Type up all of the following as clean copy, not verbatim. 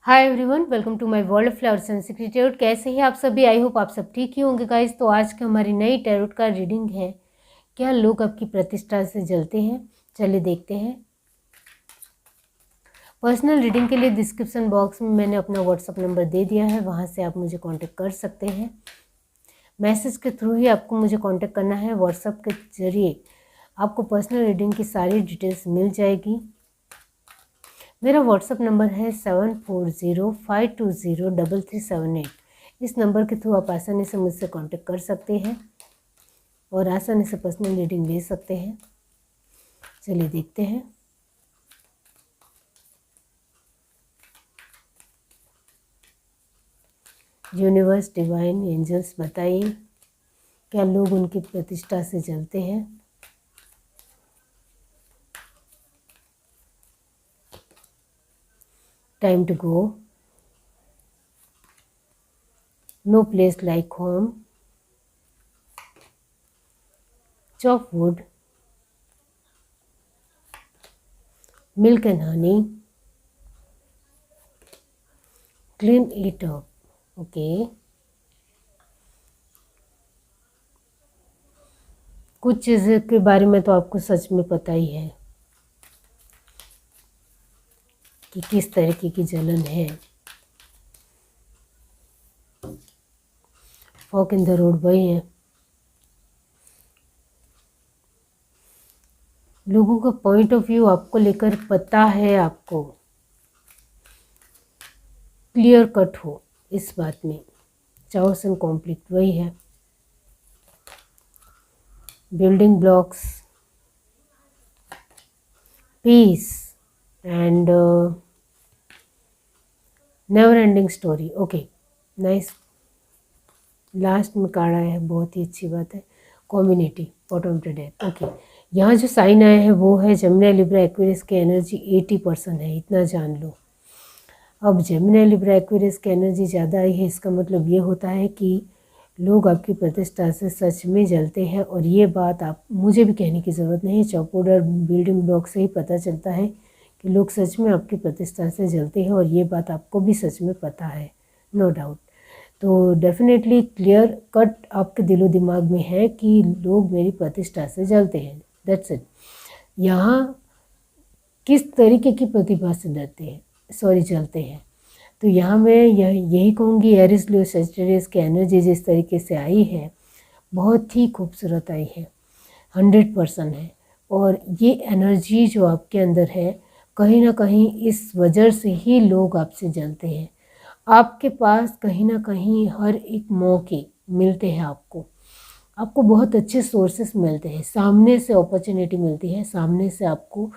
Hi everyone, welcome to my world of flowers and secret tarot. कैसे हैं आप सभी? आई होप आप सब ठीक ही होंगे गाइस। तो आज की हमारी नई टैरोट का रीडिंग है, क्या लोग आपकी प्रतिष्ठा से जलते हैं। चलिए देखते हैं। पर्सनल रीडिंग के लिए डिस्क्रिप्शन बॉक्स में मैंने अपना व्हाट्सअप नंबर दे दिया है, वहाँ से आप मुझे कॉन्टेक्ट कर सकते हैं। मैसेज के थ्रू ही आपको मुझे कॉन्टेक्ट करना है। व्हाट्सअप के जरिए आपको पर्सनल रीडिंग की सारी डिटेल्स मिल जाएगी। मेरा व्हाट्सअप नंबर है 7405203378। इस नंबर के थ्रू आप आसानी से मुझसे कांटेक्ट कर सकते हैं और आसानी से पर्सनल रीडिंग ले सकते हैं। चलिए देखते हैं। यूनिवर्स, डिवाइन, एंजल्स, बताइए क्या लोग उनकी प्रतिष्ठा से जलते हैं। Time to go. No place like home. Chop wood. Milk and honey. Clean it up. Okay, कुछ चीज़ों के बारे में तो आपको सच में पता ही है कि किस तरीके की जलन है। फॉक इन द रोड वही है। लोगों का पॉइंट ऑफ व्यू आपको लेकर पता है, आपको क्लियर कट हो इस बात में। चाओस एंड कॉन्फ्लिक्ट वही है। Building blocks, peace and never ending story. Okay, nice. Last में कार्ड आया है, बहुत ही अच्छी बात है। Community, bottom to death. Okay, यहाँ जो साइन आया है वो है जेमिनी, लिब्रा, एक्वेरियस की एनर्जी 80% है, इतना जान लो। अब जेमिनी, लिब्रा, एक्वेरियस की एनर्जी ज़्यादा आई है, इसका मतलब ये होता है कि लोग आपकी प्रतिष्ठा से सच में जलते हैं। और ये बात आप मुझे भी कहने की ज़रूरत नहीं है, चौकोड और बिल्डिंग ब्लॉक से ही पता चलता है कि लोग सच में आपकी प्रतिष्ठा से जलते हैं। और ये बात आपको भी सच में पता है, नो डाउट। तो डेफिनेटली क्लियर कट आपके दिलो दिमाग में है कि लोग मेरी प्रतिष्ठा से जलते हैं। That's it. यहाँ किस तरीके की प्रतिभा से डरते हैं, जलते हैं, तो यहाँ मैं यही कहूँगी, एरिस, लियो, सजिटेरियस की एनर्जी जिस तरीके से आई है बहुत ही खूबसूरत आई है, 100% है। और ये एनर्जी जो आपके अंदर है, कहीं ना कहीं इस वजह से ही लोग आपसे जलते हैं। आपके पास कहीं ना कहीं हर एक मौके मिलते हैं, आपको बहुत अच्छे सोर्सेस मिलते हैं, सामने से अपॉर्चुनिटी मिलती है, सामने से आपको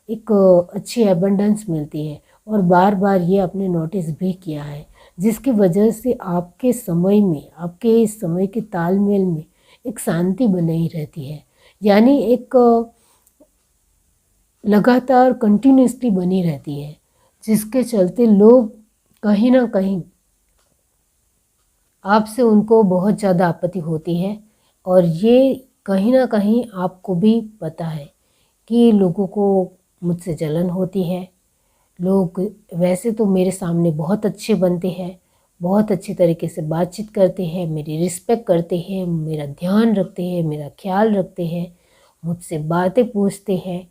एक अच्छी एबंडेंस मिलती है। और बार बार ये आपने नोटिस भी किया है, जिसकी वजह से आपके समय में, आपके इस समय के तालमेल में एक शांति बनी रहती है, यानी एक लगातार कंटिन्यूसली बनी रहती है, जिसके चलते लोग कहीं ना कहीं आपसे, उनको बहुत ज़्यादा आपत्ति होती है। और ये कहीं ना कहीं आपको भी पता है कि लोगों को मुझसे जलन होती है। लोग वैसे तो मेरे सामने बहुत अच्छे बनते हैं, बहुत अच्छे तरीके से बातचीत करते हैं, मेरी रिस्पेक्ट करते हैं, मेरा ध्यान रखते हैं, मेरा ख्याल रखते हैं, मुझसे बातें पूछते हैं,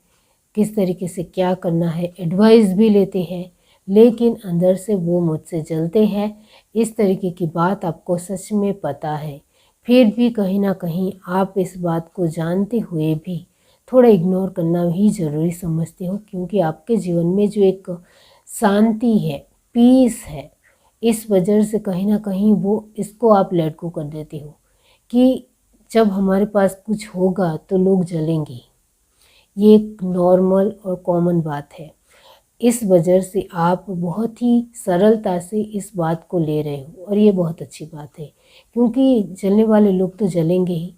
किस तरीके से क्या करना है, एडवाइस भी लेते हैं। लेकिन अंदर से वो मुझसे जलते हैं। इस तरीके की बात आपको सच में पता है, फिर भी कहीं ना कहीं आप इस बात को जानते हुए भी थोड़ा इग्नोर करना भी ज़रूरी समझते हो, क्योंकि आपके जीवन में जो एक शांति है, पीस है, इस वजह से कहीं ना कहीं वो इसको आप लेट गो कर देते हो कि जब हमारे पास कुछ होगा तो लोग जलेंगे। ये एक नॉर्मल और कॉमन बात है। इस वजह से आप बहुत ही सरलता से इस बात को ले रहे हो, और ये बहुत अच्छी बात है, क्योंकि जलने वाले लोग तो जलेंगे ही,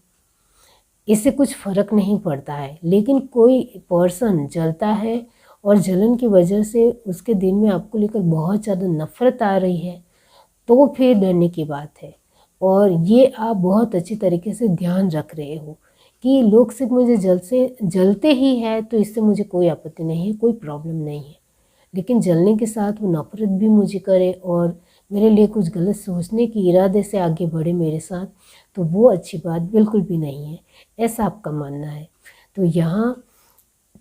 इससे कुछ फ़र्क नहीं पड़ता है। लेकिन कोई पर्सन जलता है और जलन की वजह से उसके दिल में आपको लेकर बहुत ज़्यादा नफ़रत आ रही है, तो फिर डरने की बात है। और ये आप बहुत अच्छी तरीके से ध्यान रख रहे हो कि लोग सिर्फ मुझे जलते ही है, तो इससे मुझे कोई आपत्ति नहीं है, कोई प्रॉब्लम नहीं है। लेकिन जलने के साथ वो नफ़रत भी मुझे करे और मेरे लिए कुछ गलत सोचने की इरादे से आगे बढ़े मेरे साथ, तो वो अच्छी बात बिल्कुल भी नहीं है, ऐसा आपका मानना है। तो यहाँ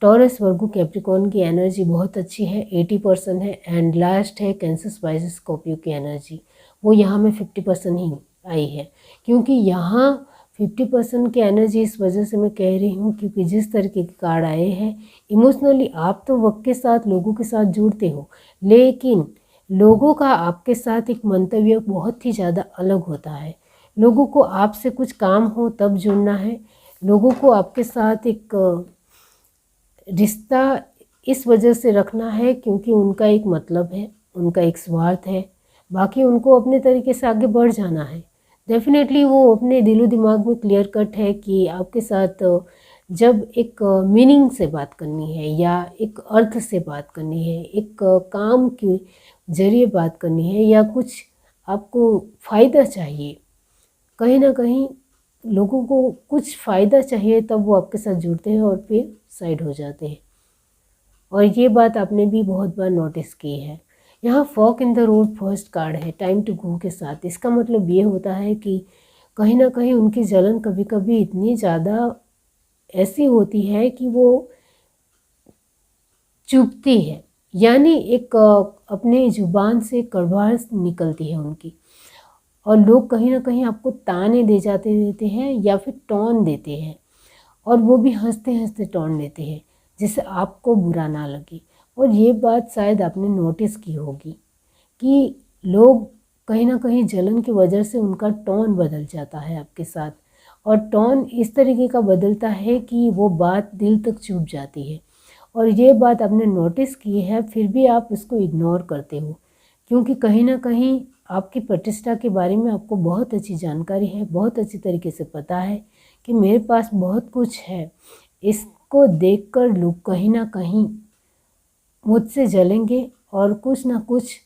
टॉरस वर्गो कैप्रिकॉर्न की एनर्जी बहुत अच्छी है, 80% है। एंड लास्ट है कैंसर स्पाइसेस स्कॉर्पियो की एनर्जी, वो यहाँ में 50% ही आई है, क्योंकि यहाँ 50% की एनर्जी इस वजह से मैं कह रही हूँ क्योंकि जिस तरीके के कार्ड आए हैं, इमोशनली आप तो वक्त के साथ लोगों के साथ जुड़ते हो, लेकिन लोगों का आपके साथ एक मंतव्य बहुत ही ज़्यादा अलग होता है। लोगों को आपसे कुछ काम हो तब जुड़ना है, लोगों को आपके साथ एक रिश्ता इस वजह से रखना है क्योंकि उनका एक मतलब है, उनका एक स्वार्थ है, बाकी उनको अपने तरीके से आगे बढ़ जाना है। डेफिनेटली वो अपने दिलो दिमाग में क्लियर कट है कि आपके साथ जब एक मीनिंग से बात करनी है या एक अर्थ से बात करनी है, एक काम के जरिए बात करनी है या कुछ आपको फ़ायदा चाहिए, कहीं ना कहीं लोगों को कुछ फ़ायदा चाहिए तब वो आपके साथ जुड़ते हैं और फिर साइड हो जाते हैं। और ये बात आपने भी बहुत बार नोटिस की है। यहाँ fork in the road first card है टाइम टू गो के साथ। इसका मतलब ये होता है कि कहीं ना कहीं उनकी जलन कभी कभी इतनी ज़्यादा ऐसी होती है कि वो चुभती है, यानी एक अपने जुबान से कड़वाहट निकलती है उनकी, और लोग कहीं ना कहीं आपको ताने दे जाते देते हैं या फिर टोन देते हैं, और वो भी हंसते हंसते टोन देते हैं जिससे आपको बुरा ना लगे। और ये बात शायद आपने नोटिस की होगी कि लोग कहीं ना कहीं जलन की वजह से उनका टोन बदल जाता है आपके साथ, और टोन इस तरीके का बदलता है कि वो बात दिल तक चुभ जाती है। और ये बात आपने नोटिस की है, फिर भी आप उसको इग्नोर करते हो क्योंकि कहीं ना कहीं आपकी प्रतिष्ठा के बारे में आपको बहुत अच्छी जानकारी है, बहुत अच्छी तरीके से पता है कि मेरे पास बहुत कुछ है। इसको देखकर लोग कहीं ना कहीं मुझसे जलेंगे और कुछ ना कुछ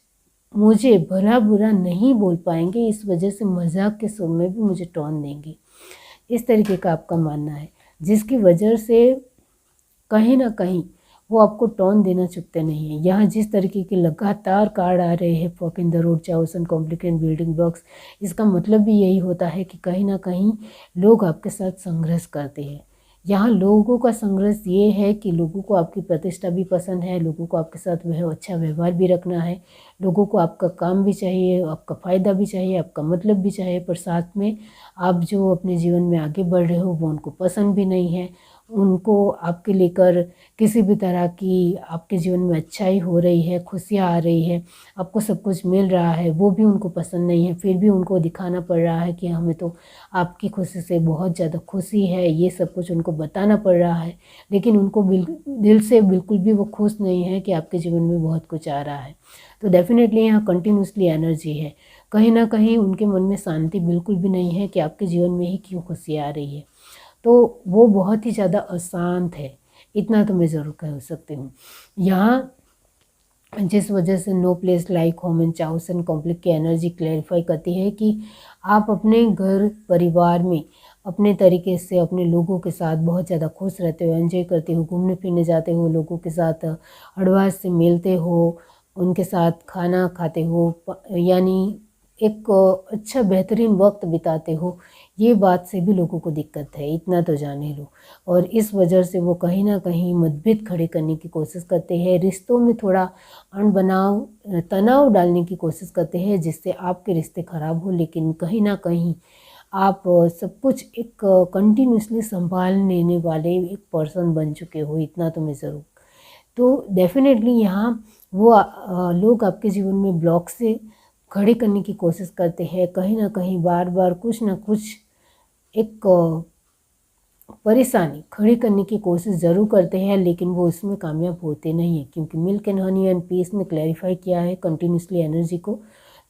मुझे भला बुरा नहीं बोल पाएंगे, इस वजह से मजाक के सुर में भी मुझे टोन देंगे। इस तरीके का आपका मानना है, जिसकी वजह से कहीं ना कहीं वो आपको टोन देना चुकते नहीं है। यहाँ जिस तरीके के लगातार कार्ड आ रहे हैं फॉक इन द रोड, चाउसन, कॉम्प्लिकेट, बिल्डिंग ब्लॉक्स, इसका मतलब भी यही होता है कि कहीं ना कहीं लोग आपके साथ संघर्ष करते हैं। यहाँ लोगों का संघर्ष ये है कि लोगों को आपकी प्रतिष्ठा भी पसंद है, लोगों को आपके साथ वह अच्छा व्यवहार भी रखना है, लोगों को आपका काम भी चाहिए, आपका फ़ायदा भी चाहिए, आपका मतलब भी चाहिए, पर साथ में आप जो अपने जीवन में आगे बढ़ रहे हो वो उनको पसंद भी नहीं है। उनको आपके लेकर किसी भी तरह की आपके जीवन में अच्छाई हो रही है, खुशियाँ आ रही है, आपको सब कुछ मिल रहा है, वो भी उनको पसंद नहीं है। फिर भी उनको दिखाना पड़ रहा है कि हमें तो आपकी खुशी से बहुत ज़्यादा खुशी है, ये सब कुछ उनको बताना पड़ रहा है, लेकिन उनको दिल से बिल्कुल भी वो खुश नहीं है कि आपके जीवन में बहुत कुछ आ रहा है। तो डेफिनेटली यहाँ कंटिन्यूसली एनर्जी है, कहीं ना कहीं उनके मन में शांति बिल्कुल भी नहीं है कि आपके जीवन में ही क्यों खुशी आ रही है। तो वो बहुत ही ज़्यादा अशांत है, इतना तो मैं ज़रूर कह सकती हूँ। यहाँ जिस वजह से no place like home and chaos and complex की एनर्जी क्लैरिफाई करती है कि आप अपने घर परिवार में अपने तरीके से अपने लोगों के साथ बहुत ज़्यादा खुश रहते हो, एंजॉय करते हो, घूमने फिरने जाते हो, लोगों के साथ हड़वास से मिलते हो, उनके साथ खाना खाते हो, यानी एक अच्छा बेहतरीन वक्त बिताते हो। ये बात से भी लोगों को दिक्कत है, इतना तो जाने लो। और इस वजह से वो कहीं ना कहीं मतभेद खड़े करने की कोशिश करते हैं, रिश्तों में थोड़ा अणबनाव तनाव डालने की कोशिश करते हैं जिससे आपके रिश्ते खराब हो, लेकिन कहीं ना कहीं आप सब कुछ एक कंटिन्यूसली संभाल लेने वाले एक पर्सन बन चुके हो, इतना तो मैं ज़रूर। तो डेफिनेटली यहाँ वो लोग आपके जीवन में ब्लॉक से खड़े करने की कोशिश करते हैं, कहीं ना कहीं बार बार कुछ ना कुछ एक परेशानी खड़ी करने की कोशिश ज़रूर करते हैं, लेकिन वो उसमें कामयाब होते नहीं हैं क्योंकि milk and honey and peace ने क्लैरिफाई किया है कंटिन्यूसली एनर्जी को।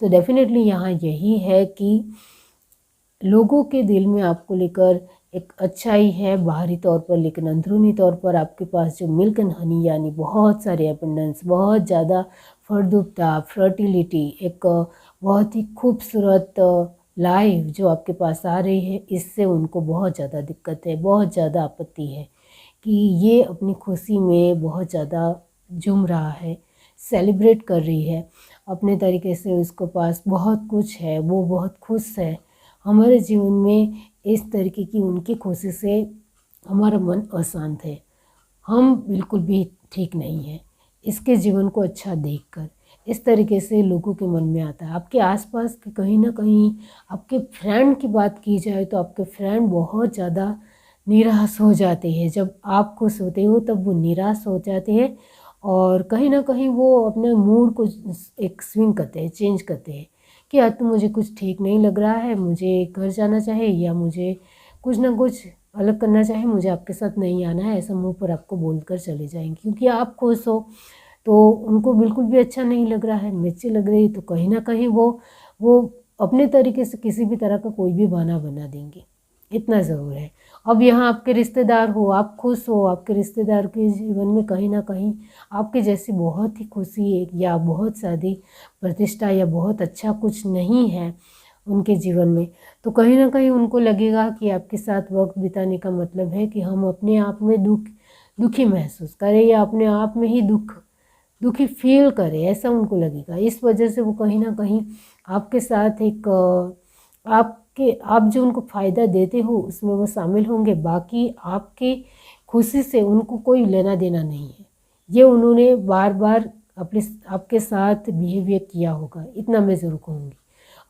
तो डेफिनेटली यहाँ यही है कि लोगों के दिल में आपको लेकर एक अच्छाई है बाहरी तौर पर, लेकिन अंदरूनी तौर पर आपके पास जो मिल्क एंड हनी यानी बहुत सारे एबंडेंस, बहुत ज़्यादा फलद्रुपता, फर्टिलिटी, एक बहुत ही खूबसूरत लाइफ जो आपके पास आ रही है, इससे उनको बहुत ज़्यादा दिक्कत है, बहुत ज़्यादा आपत्ति है कि ये अपनी खुशी में बहुत ज़्यादा झूम रहा है, सेलिब्रेट कर रही है अपने तरीके से, उसके पास बहुत कुछ है, वो बहुत खुश है। हमारे जीवन में इस तरीके की उनकी खुशी से हमारा मन अशांत है, हम बिल्कुल भी ठीक नहीं हैं। इसके जीवन को अच्छा देखकर इस तरीके से लोगों के मन में आता है। आपके आसपास के कहीं ना कहीं आपके फ्रेंड की बात की जाए तो आपके फ्रेंड बहुत ज़्यादा निराश हो जाते हैं। जब आप खुश होते हो तब वो निराश हो जाते हैं और कहीं ना कहीं वो अपने मूड को एक स्विंग करते हैं, चेंज करते हैं कि आज तो मुझे कुछ ठीक नहीं लग रहा है, मुझे घर जाना चाहिए या मुझे कुछ ना कुछ अलग करना चाहिए, मुझे आपके साथ नहीं आना है, ऐसा मुंह पर आपको बोलकर चले जाएंगे। क्योंकि आप खुश हो तो उनको बिल्कुल भी अच्छा नहीं लग रहा है, मिर्ची लग रही, तो कहीं ना कहीं वो अपने तरीके से किसी भी तरह का कोई भी बहाना बना देंगे, इतना ज़रूर है। अब यहाँ आपके रिश्तेदार हो, आप खुश हो, आपके रिश्तेदार के जीवन में कहीं ना कहीं आपके जैसी बहुत ही खुशी है या बहुत शादी प्रतिष्ठा या बहुत अच्छा कुछ नहीं है उनके जीवन में, तो कहीं ना कहीं उनको लगेगा कि आपके साथ वक्त बिताने का मतलब है कि हम अपने आप में दुखी महसूस करें या अपने आप में ही दुखी फील करें, ऐसा उनको लगेगा। इस वजह से वो कहीं ना कहीं आपके साथ एक आप जो उनको फ़ायदा देते हो उसमें वो शामिल होंगे, बाकी आपकी खुशी से उनको कोई लेना देना नहीं है। ये उन्होंने बार बार अपने आपके साथ बिहेवियर किया होगा, इतना मैं ज़रूर कहूँगी।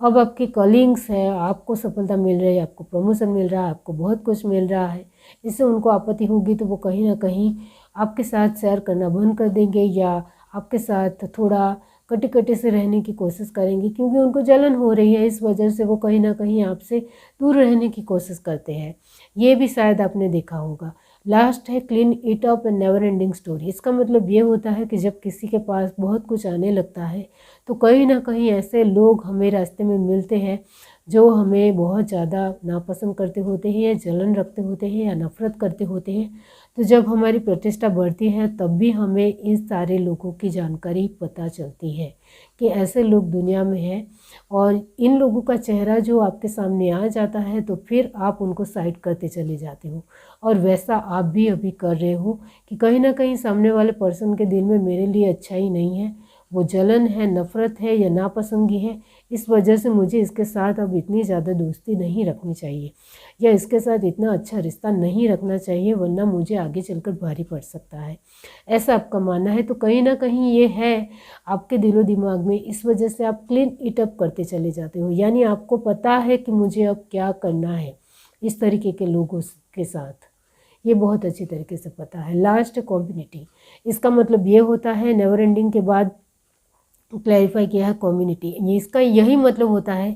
अब आपके कलीग्स हैं, आपको सफलता मिल रही है, आपको प्रमोशन मिल रहा है, आपको बहुत कुछ मिल रहा है, इससे उनको आपत्ति होगी तो वो कहीं ना कहीं आपके साथ शेयर करना बंद कर देंगे या आपके साथ थोड़ा कटे कटे से रहने की कोशिश करेंगे, क्योंकि उनको जलन हो रही है। इस वजह से वो कहीं ना कहीं आपसे दूर रहने की कोशिश करते हैं। ये भी शायद आपने देखा होगा। लास्ट है clean it up and never ending story. इसका मतलब ये होता है कि जब किसी के पास बहुत कुछ आने लगता है तो कहीं ना कहीं ऐसे लोग हमें रास्ते में मिलते हैं जो हमें बहुत ज़्यादा नापसंद करते होते हैं या जलन रखते होते हैं या नफ़रत करते होते हैं। तो जब हमारी प्रतिष्ठा बढ़ती है तब भी हमें इन सारे लोगों की जानकारी पता चलती है कि ऐसे लोग दुनिया में हैं, और इन लोगों का चेहरा जो आपके सामने आ जाता है तो फिर आप उनको साइड करते चले जाते हो। और वैसा आप भी अभी कर रहे हो कि कहीं ना कहीं सामने वाले पर्सन के दिल में मेरे लिए अच्छा ही नहीं है, वो जलन है, नफ़रत है या नापसंदगी है, इस वजह से मुझे इसके साथ अब इतनी ज़्यादा दोस्ती नहीं रखनी चाहिए या इसके साथ इतना अच्छा रिश्ता नहीं रखना चाहिए, वरना मुझे आगे चलकर भारी पड़ सकता है, ऐसा आपका मानना है। तो कहीं ना कहीं ये है आपके दिलो दिमाग में, इस वजह से आप क्लीन इट अप करते चले जाते हो। यानी आपको पता है कि मुझे अब क्या करना है इस तरीके के लोगों के साथ, ये बहुत अच्छी तरीके से पता है। लास्ट कम्युनिटी, इसका मतलब ये होता है, नेवर एंडिंग के बाद क्लैरिफाई किया है कम्युनिटी। ये इसका यही मतलब होता है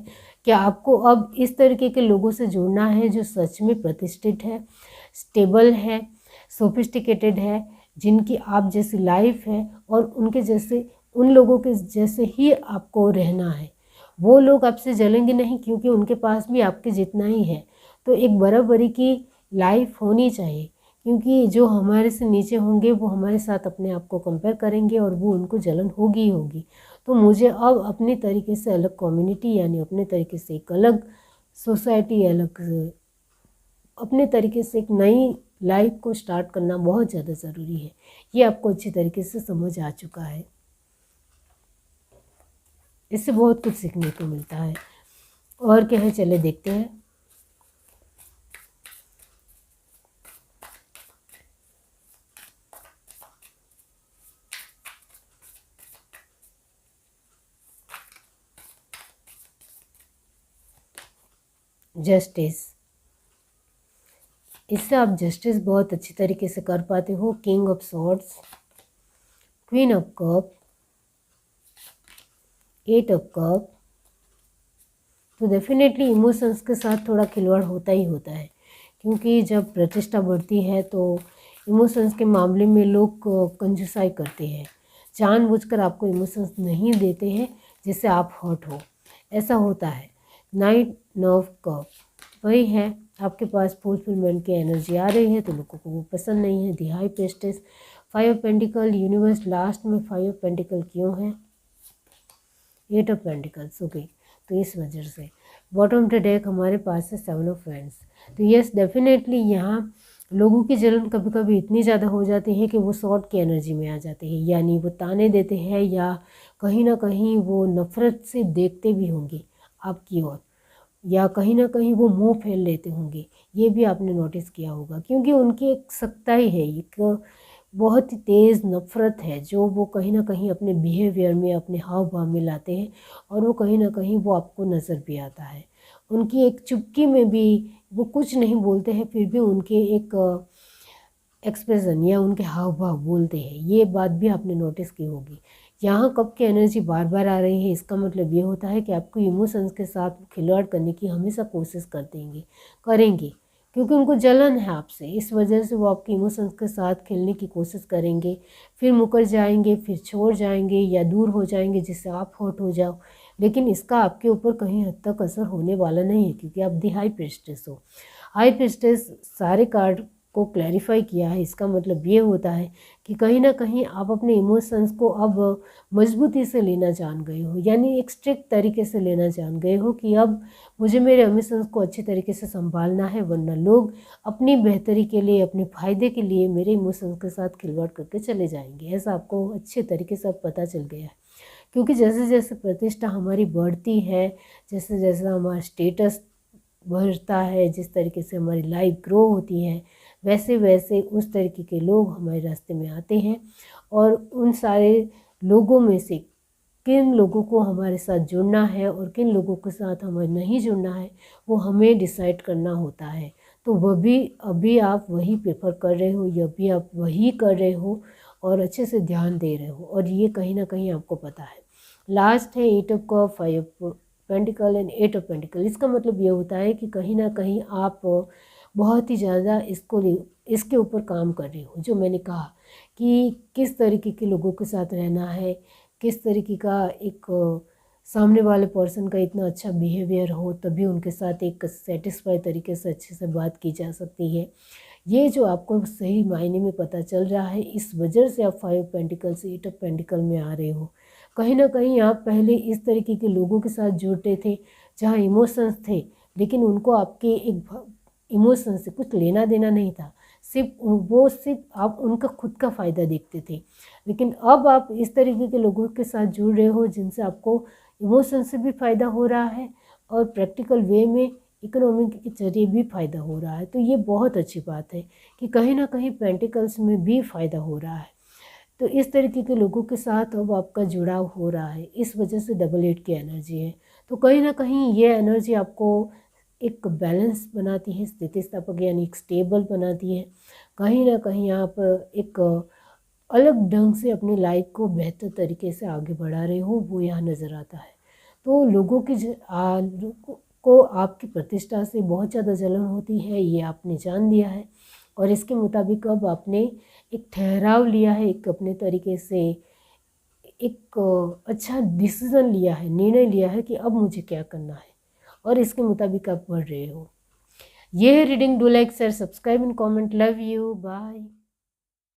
कि आपको अब इस तरीके के लोगों से जुड़ना है जो सच में प्रतिष्ठित है, स्टेबल है, सोफिस्टिकेटेड है, जिनकी आप जैसी लाइफ है और उनके जैसे, उन लोगों के जैसे ही आपको रहना है। वो लोग आपसे जलेंगे नहीं क्योंकि उनके पास भी आपके जितना ही है। तो एक बराबरी की लाइफ होनी चाहिए, क्योंकि जो हमारे से नीचे होंगे वो हमारे साथ अपने आप को कंपेयर करेंगे और वो उनको जलन होगी ही होगी। तो मुझे अब अपने तरीके से अलग कम्युनिटी, यानी अपने तरीके से एक अलग सोसाइटी, अलग अपने तरीके से एक नई लाइफ को स्टार्ट करना बहुत ज़्यादा ज़रूरी है। ये आपको अच्छी तरीके से समझ आ चुका है। इससे बहुत कुछ सीखने को मिलता है। और क्या है, चले देखते हैं। जस्टिस, इससे आप जस्टिस बहुत अच्छी तरीके से कर पाते हो। King of swords, queen of cup, eight of cup. तो डेफिनेटली इमोशंस के साथ थोड़ा खिलवाड़ होता ही होता है, क्योंकि जब प्रतिष्ठा बढ़ती है तो इमोशंस के मामले में लोग कंजूसाई करते हैं, जानबूझकर आपको इमोशंस नहीं देते हैं जिससे आप हर्ट हो, ऐसा होता है। नाइट ऑफ कप, वही है, आपके पास फुलफिलमेंट की एनर्जी आ रही है तो लोगों को वो पसंद नहीं है। The high priestess, five of pentacle, universe last में फाइव ऑफ पेंटिकल क्यों है, एट ऑफ पेंटिकल्स, ओके। तो इस वजह से बॉटम ऑफ द डेक हमारे पास है सेवन ऑफ वैंड्स। तो यस, डेफिनेटली यहाँ लोगों की जलन कभी कभी इतनी ज़्यादा हो जाती है कि वो शॉर्ट की एनर्जी में आ जाते हैं, यानी वो ताने देते हैं या कहीं ना कहीं वो नफ़रत से देखते भी होंगे आपकी ओर, या कहीं ना कहीं वो मुंह फेर लेते होंगे। ये भी आपने नोटिस किया होगा, क्योंकि उनकी एक सख्ताई है, एक बहुत ही तेज़ नफ़रत है जो वो कहीं ना कहीं अपने बिहेवियर में, अपने हाव भाव में लाते हैं, और वो कहीं ना कहीं वो आपको नज़र भी आता है। उनकी एक चुप्पी में भी वो कुछ नहीं बोलते हैं, फिर भी उनके एक एक्सप्रेशन या उनके हाव भाव बोलते हैं। ये बात भी आपने नोटिस की होगी। यहाँ कप की एनर्जी बार बार आ रही है, इसका मतलब ये होता है कि आपको इमोशंस के साथ खिलवाड़ करने की हमेशा कोशिश करेंगे, क्योंकि उनको जलन है आपसे। इस वजह से वो आपके इमोशंस के साथ खेलने की कोशिश करेंगे, फिर मुकर जाएंगे, फिर छोड़ जाएंगे या दूर हो जाएंगे जिससे आप हर्ट हो जाओ। लेकिन इसका आपके ऊपर कहीं हद तक असर होने वाला नहीं है, क्योंकि आप दी हाई प्रीस्टेस हो। हाई प्रीस्टेस सारे कार्ड को क्लैरिफाई किया है। इसका मतलब ये होता है कि कहीं ना कहीं आप अपने इमोशंस को अब मजबूती से लेना जान गए हो, यानी एक स्ट्रिक्ट तरीके से लेना जान गए हो कि अब मुझे मेरे इमोशंस को अच्छे तरीके से संभालना है, वरना लोग अपनी बेहतरी के लिए, अपने फ़ायदे के लिए मेरे इमोशंस के साथ खिलवाड़ करके चले जाएंगे। ऐसा आपको अच्छे तरीके से अब पता चल गया है, क्योंकि जैसे जैसे प्रतिष्ठा हमारी बढ़ती है, जैसे जैसे हमारा स्टेटस बढ़ता है, जिस तरीके से हमारी लाइफ ग्रो होती है, वैसे वैसे उस तरीके के लोग हमारे रास्ते में आते हैं। और उन सारे लोगों में से किन लोगों को हमारे साथ जुड़ना है और किन लोगों के साथ हमें नहीं जुड़ना है, वो हमें डिसाइड करना होता है। तो वह भी अभी आप वही प्रेफर कर रहे हो, या भी आप वही कर रहे हो और अच्छे से ध्यान दे रहे हो, और ये कहीं ना कहीं आपको पता है। लास्ट है 8 of cup, 5 of pentacle and 8 of pentacle. इसका मतलब ये होता है कि कहीं ना कहीं आप बहुत ही ज़्यादा इसके ऊपर काम कर रही हो, जो मैंने कहा कि किस तरीके के लोगों के साथ रहना है, किस तरीके का एक सामने वाले पर्सन का इतना अच्छा बिहेवियर हो, तभी उनके साथ एक सेटिस्फाई तरीके से अच्छे से बात की जा सकती है। ये जो आपको सही मायने में पता चल रहा है, इस वजह से आप 5 पेंटिकल से 8 ऑफ पेंटिकल में आ रहे हो। कहीं ना कहीं आप पहले इस तरीके के लोगों के साथ जुड़ते थे जहाँ इमोशंस थे, लेकिन उनको आपके एक इमोशन से कुछ लेना देना नहीं था, सिर्फ आप उनका खुद का फ़ायदा देखते थे। लेकिन अब आप इस तरीके के लोगों के साथ जुड़ रहे हो जिनसे आपको इमोशन से भी फ़ायदा हो रहा है और प्रैक्टिकल वे में इकोनॉमिक के जरिए भी फ़ायदा हो रहा है। तो ये बहुत अच्छी बात है कि कहीं ना कहीं पेंटिकल्स में भी फ़ायदा हो रहा है। तो इस तरीके के लोगों के साथ अब आपका जुड़ाव हो रहा है, इस वजह से डबल 8 की एनर्जी है। तो कहीं ना कहीं ये एनर्जी आपको एक बैलेंस बनाती है, स्थितिस्थापक यानी एक स्टेबल बनाती है। कहीं ना कहीं आप एक अलग ढंग से अपनी लाइफ को बेहतर तरीके से आगे बढ़ा रहे हो, वो यहाँ नज़र आता है। तो लोगों को आपकी प्रतिष्ठा से बहुत ज़्यादा जलन होती है, ये आपने जान लिया है, और इसके मुताबिक अब आपने एक ठहराव लिया है, एक अपने तरीके से एक अच्छा डिसीज़न लिया है, निर्णय लिया है कि अब मुझे क्या करना है, और इसके मुताबिक आप बढ़ रहे हो। ये है reading. Do like, share, subscribe and comment. Love you, bye.